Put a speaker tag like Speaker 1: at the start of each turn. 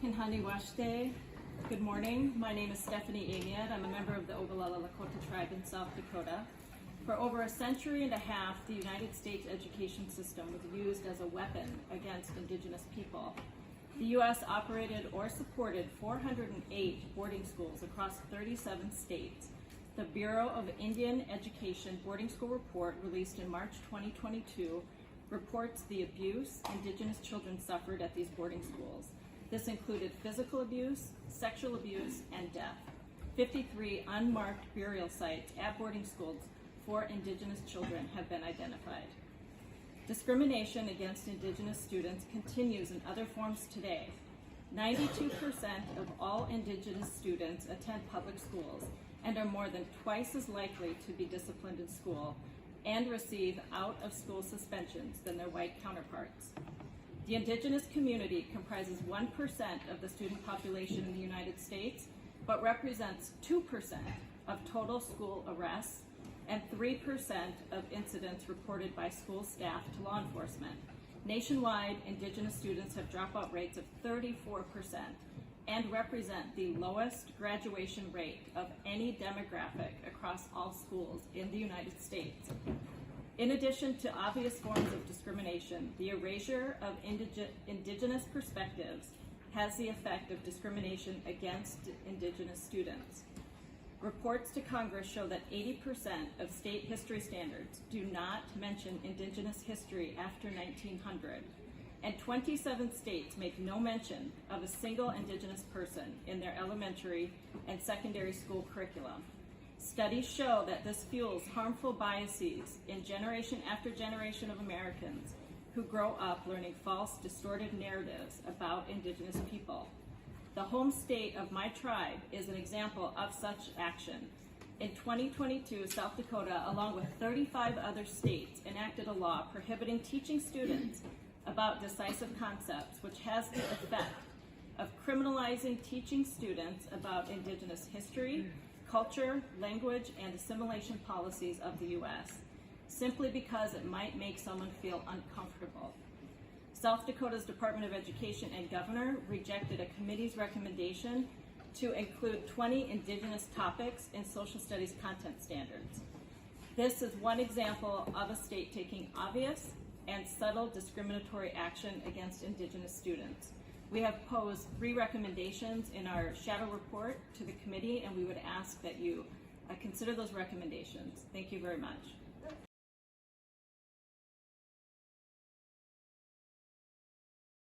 Speaker 1: Kinhani. Good morning. My name is Stephanie Amiad. I'm a member of the Ogallala Lakota tribe in South Dakota. For over a century and a half, the United States education system was used as a weapon against Indigenous people. The U.S. operated or supported 408 boarding schools across 37 states. The Bureau of Indian Education Boarding School Report, released in March 2022, reports the abuse Indigenous children suffered at these boarding schools. This included physical abuse, sexual abuse, and death. 53 unmarked burial sites at boarding schools for Indigenous children have been identified. Discrimination against Indigenous students continues in other forms today. 92% of all Indigenous students attend public schools and are more than twice as likely to be disciplined in school and receive out-of-school suspensions than their white counterparts. The Indigenous community comprises 1% of the student population in the United States, but represents 2% of total school arrests and 3% of incidents reported by school staff to law enforcement. Nationwide, Indigenous students have dropout rates of 34% and represent the lowest graduation rate of any demographic across all schools in the United States. In addition to obvious forms of discrimination, the erasure of Indigenous perspectives has the effect of discrimination against Indigenous students. Reports to Congress show that 80% of state history standards do not mention Indigenous history after 1900, and 27 states make no mention of a single Indigenous person in their elementary and secondary school curriculum. Studies show that this fuels harmful biases in generation after generation of Americans who grow up learning false, distorted narratives about Indigenous people. The home state of my tribe is an example of such action. In 2022, South Dakota, along with 35 other states, enacted a law prohibiting teaching students about decisive concepts, which has the effect of criminalizing teaching students about Indigenous history, culture, language, and assimilation policies of the U.S., simply because it might make someone feel uncomfortable. South Dakota's Department of Education and Governor rejected a committee's recommendation to include 20 Indigenous topics in social studies content standards. This is one example of a state taking obvious and subtle discriminatory action against Indigenous students. We have posed 3 recommendations in our shadow report to the committee, and we would ask that you consider those recommendations. Thank you very much.